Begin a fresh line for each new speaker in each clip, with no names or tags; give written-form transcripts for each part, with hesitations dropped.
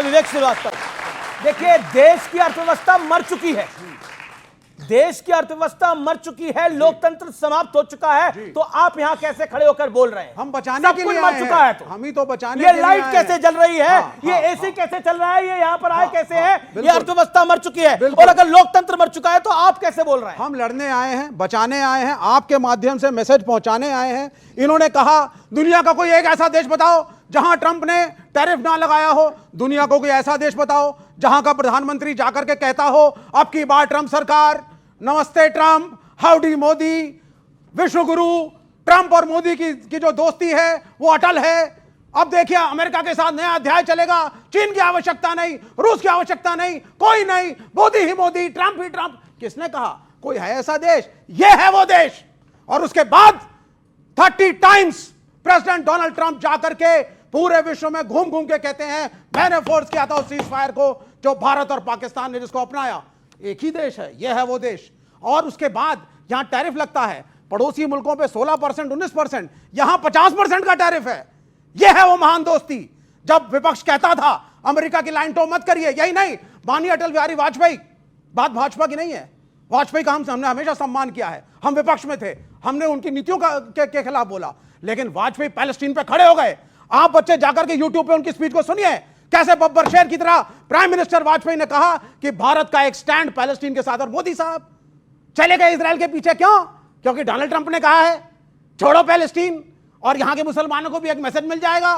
विवेक श्रीवास्तव, देखिए देश की अर्थव्यवस्था मर चुकी है, देश की अर्थव्यवस्था मर चुकी है, लोकतंत्र समाप्त हो चुका है, तो आप यहां कैसे खड़े होकर बोल रहे हैं?
हम बचाने के लिए
मर चुका है, तो
हम ही तो बचाने
ये
के लिए
लाइट
आए
कैसे
हैं।
जल रही है, ये एसी कैसे चल रहा है, ये यहां पर आए कैसे है, ये अर्थव्यवस्था मर चुकी है, और अगर लोकतंत्र मर चुका है तो आप कैसे बोल रहे हैं?
हम लड़ने आए हैं, बचाने आए हैं, आपके माध्यम से मैसेज पहुंचाने आए हैं। इन्होंने कहा दुनिया का कोई एक ऐसा देश बताओ जहां ट्रंप ने टैरिफ ना लगाया हो, दुनिया को कोई ऐसा देश बताओ जहां का प्रधानमंत्री जाकर के कहता हो अब की बार ट्रंप सरकार, नमस्ते ट्रंप, हाउडी मोदी, विश्व गुरु। ट्रंप और मोदी की जो दोस्ती है वो अटल है। अब देखिए अमेरिका के साथ नया अध्याय चलेगा, चीन की आवश्यकता नहीं, रूस की आवश्यकता नहीं, कोई नहीं, मोदी ही मोदी, ट्रंप ही ट्रंप। किसने कहा कोई है ऐसा देश? ये है वो देश। और उसके बाद 30 टाइम्स प्रेसिडेंट डोनाल्ड ट्रंप जाकर के पूरे विश्व में घूम घूम के कहते हैं मैंने फोर्स किया था उस सीज फायर को जो भारत और पाकिस्तान ने जिसको अपनाया। एक ही देश है, यह है वो देश। और उसके बाद यहां टैरिफ लगता है, पड़ोसी मुल्कों पे 16%, 19%, यहां 50% का टैरिफ है। यह है वो महान दोस्ती। जब विपक्ष कहता था अमेरिका की लाइन तो मत करिए, यही नहीं, माननीय अटल बिहारी वाजपेयी, बात भाजपा की नहीं है, वाजपेयी का हमने हमेशा सम्मान किया है। हम विपक्ष में थे, हमने उनकी नीतियों के खिलाफ बोला, लेकिन वाजपेयी पैलेस्टीन पे खड़े हो गए। आप बच्चे जाकर के यूट्यूब पे उनकी स्पीच को सुनिए, कैसे बब्बर शेर की तरह प्राइम मिनिस्टर वाजपेयी ने कहा कि भारत का एक स्टैंड पैलेस्टीन के साथ। और मोदी साहब चले गए इजराइल के पीछे, क्यों? क्योंकि डोनाल्ड ट्रंप ने कहा है छोड़ो पैलेस्टीन, और यहां के मुसलमानों को भी एक मैसेज मिल जाएगा।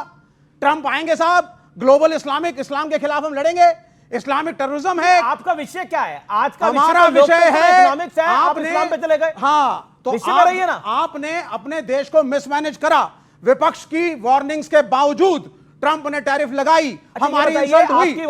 ट्रंप आएंगे साहब, ग्लोबल इस्लाम के खिलाफ हम लड़ेंगे, इस्लामिक टेररिज्म है।
आपका विषय क्या है आज का?
हमारा विषय है
इकोनॉमिक्स है, आप इस्लाम पे चले गए।
हाँ, तो आपने अपने देश को मिसमैनेज करा। विपक्ष की वार्निंग्स के बावजूद ट्रंप ने टैरिफ लगाई, हमारी इंसल्ट हुई।
आपकी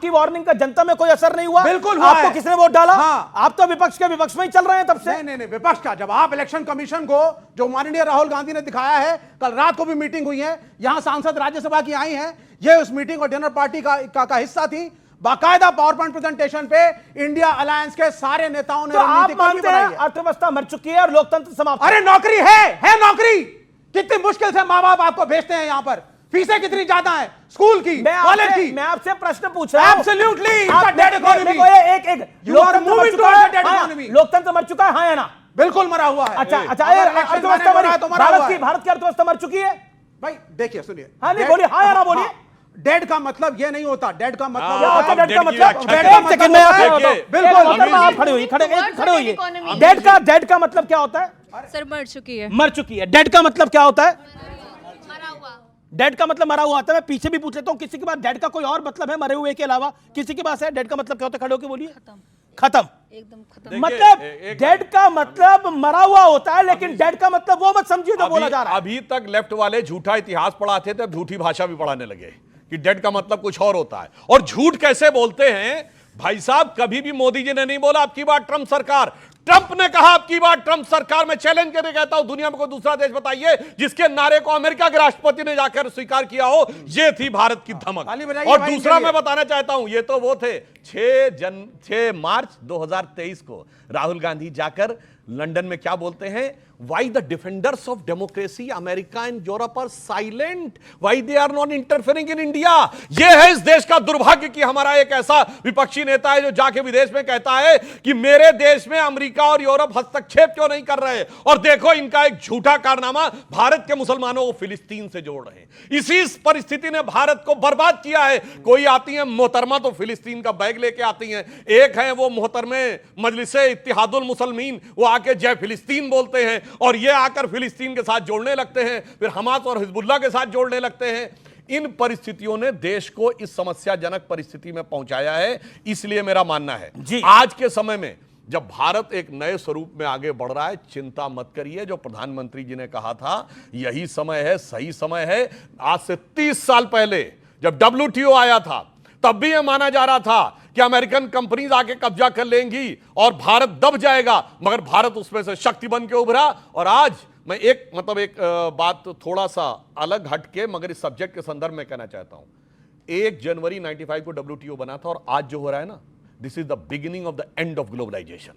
वार्निंग का जनता में कोई असर नहीं हुआ?
बिल्कुल।
आपको किसने वोट डाला?
हाँ।
आप तो विपक्ष के विपक्ष में ही चल रहे हैं तब से।
नहीं, विपक्ष का। जब आप इलेक्शन कमीशन को, जो माननीय राहुल गांधी ने दिखाया है, कल रात को भी मीटिंग हुई है, यहां सांसद राज्यसभा की आई हैं, ये उस मीटिंग और डिनर पार्टी का हिस्सा थी। बाकायदा पावर पॉइंट प्रेजेंटेशन पे इंडिया अलायंस के सारे नेताओं ने
तो आप मानते हैं अर्थव्यवस्था मर चुकी है और लोकतंत्र समाप्त?
अरे नौकरी है नौकरी। कितनी मुश्किल से माँ बाप आपको भेजते हैं यहाँ पर, फीसें कितनी ज्यादा हैं स्कूल की, कॉलेज की।
मैं आपसे प्रश्न पूछ रहा हूं।
एब्सोल्युटली
लोकतंत्र मर चुका है, हाँ या ना?
बिल्कुल मरा हुआ है।
अच्छा, भारत की अर्थव्यवस्था मर चुकी है
भाई। देखिए सुनिए,
हाँ नहीं बोलिए, हाँ या ना बोलिए।
डेड का मतलब ये नहीं होता, डेड का मतलब
बिल्कुल आप खड़े होइए, डेड का मतलब क्या होता है
सर? मर चुकी है।
मर चुकी है। डेड का मतलब क्या होता है?
मरा हुआ।
डेड का मतलब मरा हुआ होता है। मैं पीछे भी पूछ लेता हूं, किसी के पास डेड का कोई और मतलब है मरे हुए के अलावा? किसी के पास है? डेड का मतलब क्या होता है? खड़े होकर बोलिए। खत्म,
एकदम खत्म।
मतलब डेड का मतलब मरा हुआ होता है, लेकिन डेड का मतलब वो मत समझिए जो बोला जा रहा है।
अभी तक लेफ्ट वाले झूठा इतिहास पढ़ाते थे, अब झूठी भाषा भी पढ़ाने लगे कि डेड का मतलब कुछ और होता है। और झूठ कैसे बोलते हैं भाई साहब? कभी भी मोदी जी ने नहीं बोला अब की बार ट्रंप सरकार। ट्रंप ने कहा अब की बार ट्रंप सरकार। मैं चैलेंज करके कहता हूं दुनिया में कोई दूसरा देश बताइए जिसके नारे को अमेरिका के राष्ट्रपति ने जाकर स्वीकार किया हो। ये थी भारत की धमक। और दूसरा मैं बताना चाहता हूं, ये तो वो थे 6 मार्च 2023 को राहुल गांधी जाकर लंदन में क्या बोलते हैं? Why the defenders of democracy, America and Europe are silent? Why they are not interfering in India? यह है इस देश का दुर्भाग्य कि हमारा एक ऐसा विपक्षी नेता है जो जाके विदेश में कहता है कि मेरे देश में अमेरिका और यूरोप हस्तक्षेप क्यों नहीं कर रहे। और देखो इनका एक झूठा कारनामा, भारत के मुसलमानों को फिलिस्तीन से जोड़ रहे हैं। इसी परिस्थिति ने भारत को बर्बाद किया है। कोई आती है मोहतरमा तो फिलिस्तीन का बैग लेके आती हैं। एक है वो मोहतरमे मजलिसे इत्तिहादुल मुसलमीन, वो आके जय फिलिस्तीन बोलते हैं और ये आकर फिलिस्तीन के साथ जोड़ने लगते हैं, फिर हमास और हिजबुल्लाह के साथ जोड़ने लगते हैं। इन परिस्थितियों ने देश को इस समस्याजनक परिस्थिति में पहुंचाया है। इसलिए मेरा मानना है आज के समय में जब भारत एक नए स्वरूप में आगे बढ़ रहा है, चिंता मत करिए। जो प्रधानमंत्री जी ने कहा था यही समय है, सही समय है। आज से 30 साल पहले जब WTO आया था तब भी यह माना जा रहा था कि अमेरिकन कंपनीज आके कब्जा कर लेंगी और भारत दब जाएगा, मगर भारत उसमें से शक्ति बन के उभरा। और आज मैं एक बात थोड़ा सा अलग हटके मगर इस सब्जेक्ट के संदर्भ में कहना चाहता हूं। 1 जनवरी 95 को WTO बना था और आज जो हो रहा है ना, this is the beginning of the end of globalisation.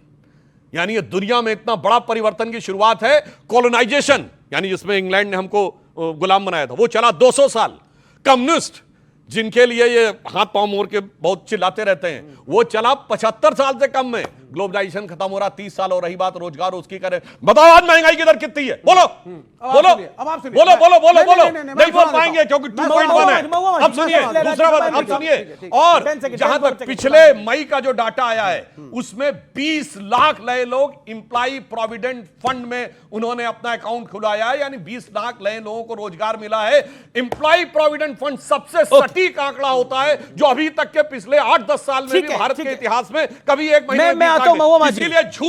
यानी ये दुनिया में इतना बड़ा परिवर्तन की शुरुआत है। कॉलोनाइजेशन यानी जिसमें इंग्लैंड ने हमको गुलाम बनाया था वो चला 200 साल। कम्युनिस्ट जिनके लिए ये हाथ पांव मोड़ के बहुत चिल्लाते रहते हैं, वो चला 75 साल से कम में। ग्लोबलाइजेशन खत्म हो रहा 30 साल, और रही बात रोजगार उसकी करें, बताओ आज महंगाई की दर कितनी है? बोलो बोलो बोलो बोलो बोलो बोलो। नहीं बोल पाएंगे क्योंकि 2.1 है। अब सुनिए दूसरा बात, अब सुनिए। और जहां तक पिछले मई का जो डाटा आया है, उसमें 20 लाख नए लोग एम्प्लॉय प्रोविडेंट फंड में उन्होंने अपना अकाउंट खुलाया है, यानी 20 लाख नए लोगों को रोजगार मिला है। एम्प्लॉय प्रोविडेंट फंड सबसे सटीक आंकड़ा होता है, जो अभी तक के पिछले 8-10 साल में भी भारत के इतिहास में कभी एक महीने
मैं आता हूं,
इसीलिए झूठ